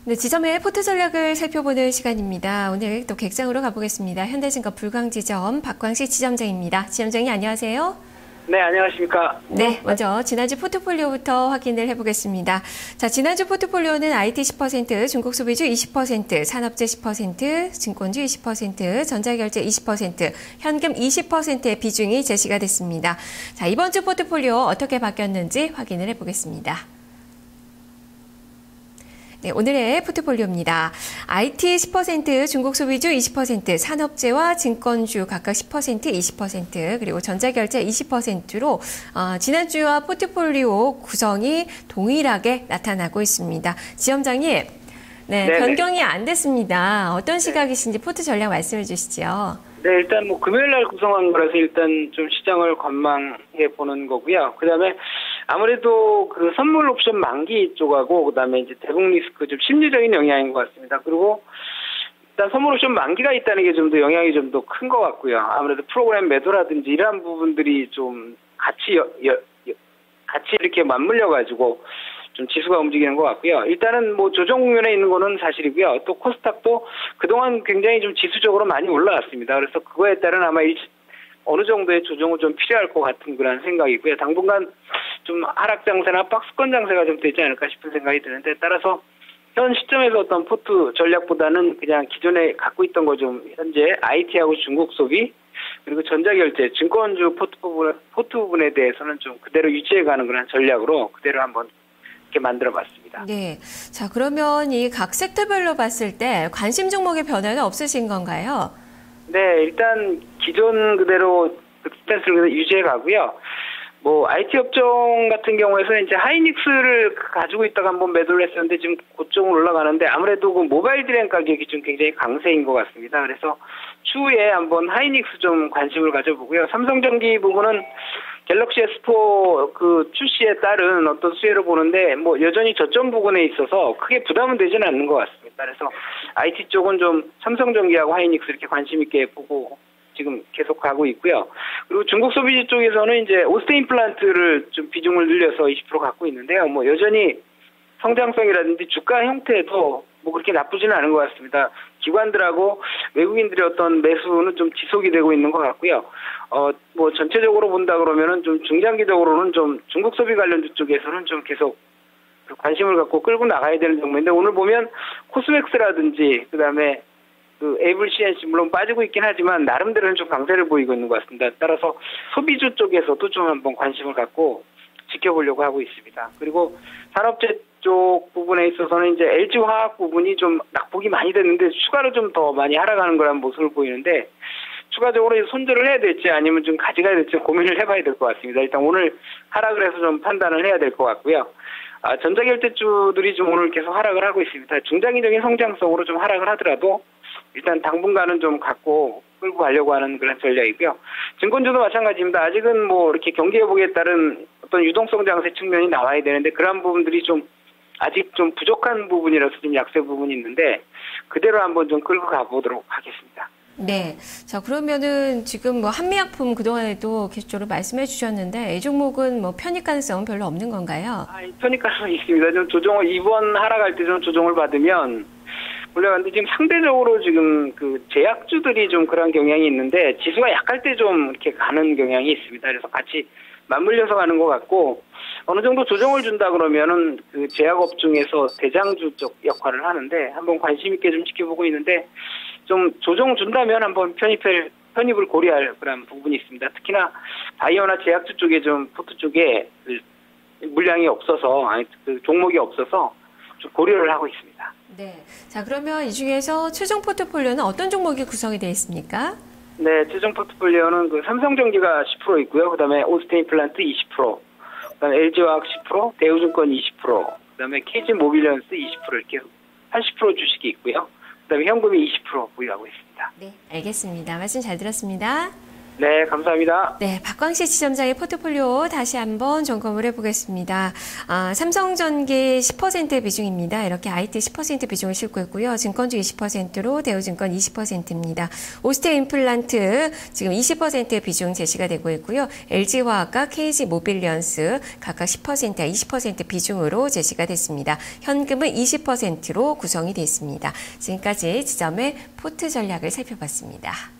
네, 지점의 포트 전략을 살펴보는 시간입니다. 오늘 또 객장으로 가보겠습니다. 현대증권 불광지점 박광식 지점장입니다. 지점장님 안녕하세요. 네, 안녕하십니까. 네, 먼저 지난주 포트폴리오부터 확인을 해보겠습니다. 자, 지난주 포트폴리오는 IT 10%, 중국 소비주 20%, 산업재 10%, 증권주 20%, 전자결제 20%, 현금 20%의 비중이 제시가 됐습니다. 자, 이번 주 포트폴리오 어떻게 바뀌었는지 확인을 해보겠습니다. 네, 오늘의 포트폴리오입니다. IT 10%, 중국 소비주 20%, 산업재와 증권주 각각 10%, 20%, 그리고 전자결제 20%로 지난주와 포트폴리오 구성이 동일하게 나타나고 있습니다. 지점장님, 네, 변경이 안 됐습니다. 어떤 시각이신지 포트 전략 말씀해 주시죠. 네, 일단 뭐 금요일 날 구성한 거라서 일단 좀 시장을 관망해 보는 거고요. 그다음에 아무래도 그 선물 옵션 만기 쪽하고 그다음에 이제 대북 리스크 좀 심리적인 영향인 것 같습니다. 그리고 일단 선물 옵션 만기가 있다는 게 좀 더 영향이 좀 더 큰 것 같고요. 아무래도 프로그램 매도라든지 이러한 부분들이 좀 같이 이렇게 맞물려 가지고 좀 지수가 움직이는 것 같고요. 일단은 뭐 조정 국면에 있는 거는 사실이고요. 또 코스닥도 그동안 굉장히 좀 지수적으로 많이 올라왔습니다. 그래서 그거에 따른 아마 어느 정도의 조정은 좀 필요할 것 같은 그런 생각이고요. 당분간 좀 하락 장세나 박스권 장세가 좀 되지 않을까 싶은 생각이 드는데, 따라서 현 시점에서 어떤 포트 전략보다는 그냥 기존에 갖고 있던 거 좀 현재 IT하고 중국 소비 그리고 전자결제, 증권주 포트 부분에 대해서는 좀 그대로 유지해가는 그런 전략으로 그대로 한번 이렇게 만들어봤습니다. 네, 자 그러면 이 각 섹터별로 봤을 때 관심 종목의 변화는 없으신 건가요? 네, 일단 기존 그대로 스탠스를 유지해 가고요. 뭐 IT 업종 같은 경우에서 이제 하이닉스를 가지고 있다가 한번 매도를 했었는데 지금 고점으로 올라가는데, 아무래도 그 모바일 디램 가격이 좀 굉장히 강세인 것 같습니다. 그래서 추후에 한번 하이닉스 좀 관심을 가져보고요. 삼성전기 부분은 갤럭시 S4 그 출시에 따른 어떤 수혜를 보는데 뭐 여전히 저점 부분에 있어서 크게 부담은 되지는 않는 것 같습니다. 그래서 IT 쪽은 좀 삼성전기하고 하이닉스 이렇게 관심 있게 보고 지금 계속 가고 있고요. 그리고 중국 소비주 쪽에서는 이제 오스테인 플란트를 좀 비중을 늘려서 20% 갖고 있는데요. 뭐 여전히 성장성이라든지 주가 형태도 뭐 그렇게 나쁘지는 않은 것 같습니다. 기관들하고 외국인들의 어떤 매수는 좀 지속이 되고 있는 것 같고요. 뭐 전체적으로 본다 그러면은 좀 중장기적으로는 좀 중국 소비 관련주 쪽에서는 좀 계속 관심을 갖고 끌고 나가야 되는 정도인데, 오늘 보면 코스맥스라든지 그다음에 그 에이블 CNC 물론 빠지고 있긴 하지만 나름대로는 좀 강세를 보이고 있는 것 같습니다. 따라서 소비주 쪽에서도 좀 한번 관심을 갖고 지켜보려고 하고 있습니다. 그리고 산업재 쪽 부분에 있어서는 이제 LG화학 부분이 좀 낙폭이 많이 됐는데 추가로 좀 더 많이 하락하는 거라는 모습을 보이는데, 추가적으로 손절을 해야 될지 아니면 좀 가져가야 될지 고민을 해봐야 될 것 같습니다. 일단 오늘 하락을 해서 좀 판단을 해야 될 것 같고요. 전자결제주들이 좀 오늘 계속 하락을 하고 있습니다. 중장기적인 성장성으로 좀 하락을 하더라도 일단 당분간은 좀 갖고 끌고 가려고 하는 그런 전략이고요. 증권주도 마찬가지입니다. 아직은 뭐 이렇게 경기 회복에 따른 어떤 유동성 장세 측면이 나와야 되는데 그런 부분들이 좀 아직 좀 부족한 부분이라서 좀 약세 부분이 있는데 그대로 한번 좀 끌고 가보도록 하겠습니다. 네. 자, 그러면은 지금 뭐 한미약품 그동안에도 계속적으로 말씀해 주셨는데 이 종목은 뭐 편입 가능성은 별로 없는 건가요? 편입 가능성이 있습니다. 좀 조정을, 이번 하락할 때 좀 조정을 받으면 올라가는데 지금 상대적으로 지금 그 제약주들이 좀 그런 경향이 있는데 지수가 약할 때 좀 이렇게 가는 경향이 있습니다. 그래서 같이 맞물려서 가는 것 같고, 어느 정도 조정을 준다 그러면은 그 제약업 중에서 대장주 쪽 역할을 하는데 한번 관심 있게 좀 지켜보고 있는데, 좀 조정 준다면 한번 편입을 고려할 그런 부분이 있습니다. 특히나 바이오나 제약주 쪽에 좀 포트 쪽에 그 물량이 없어서 그 종목이 없어서 좀 고려를 하고 있습니다. 네. 자, 그러면 이 중에서 최종 포트폴리오는 어떤 종목이 구성이 되어 있습니까? 네, 최종 포트폴리오는 그 삼성전기가 10% 있고요. 그다음에 오스테인 플란트 20%, 그다음에 LG화학 10%, 대우증권 20%, 그다음에 KG모빌리언스 20% 이렇게 80% 주식이 있고요. 그다음에 현금이 20% 보유하고 있습니다. 네, 알겠습니다. 말씀 잘 들었습니다. 네, 감사합니다. 네, 박광식 지점장의 포트폴리오 다시 한번 점검을 해보겠습니다. 삼성전기 10% 비중입니다. 이렇게 IT 10% 비중을 싣고 있고요. 증권주 20%로 대우증권 20%입니다. 오스테 임플란트 지금 20% 비중 제시가 되고 있고요. LG화학과 KG모빌리언스 각각 10%와 20% 비중으로 제시가 됐습니다. 현금은 20%로 구성이 되어 있습니다. 지금까지 지점의 포트 전략을 살펴봤습니다.